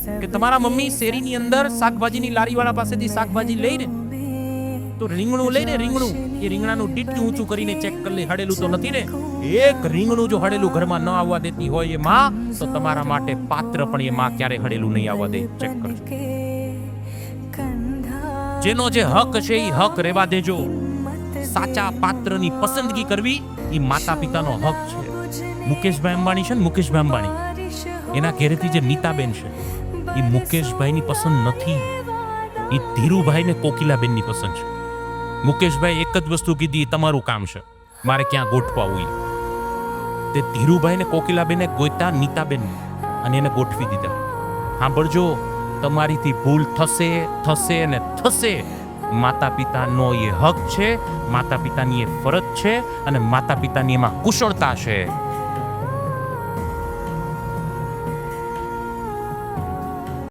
કે તમારા મમ્મી શેરીની અંદર શાકભાજીની લારીવાળા પાસેથી શાકભાજી લઈને તો રીંગણું લઈને રીંગણું એ રીંગણાનું ડીટું ઊંચું કરીને ચેક કરી લે, હડેલું તો નથી ને. એક રીંગણું જો હડેલું ઘરમાં ન આવવા દેતી હોય એ માં, તો તમારા માટે પાત્ર પણ એ માં ક્યારે હડેલું નહીં આવવા દે. ચેક કરજો. જેનો જે હક છે એ હક રહેવા દેજો. સાચા પાત્રની પસંદગી કરવી એ માતા પિતાનો હક છે. મુકેશભાઈ અંબાણી છે ને, મુકેશભાઈ અંબાણી, એના ઘેરેથી જે નીતાબેન છે એ મુકેશભાઈની પસંદ નથી, એ ધીરુભાઈ ને કોકિલાબેનની પસંદ છે. મુકેશભાઈ એક જ વસ્તુ કીધી, તમારું કામ છે, મારે ક્યાં ગોઠવા હોય. તે ધીરુભાઈ ને કોકિલાબેને ગોતા નીતાબેન અને એને ગોઠવી દીધા. સાંભળજો, તમારીથી ભૂલ થશે થશે ને થશે. માતા પિતાનો એ હક છે, માતા પિતાની એ ફરજ છે અને માતા પિતાની એમાં કુશળતા છે.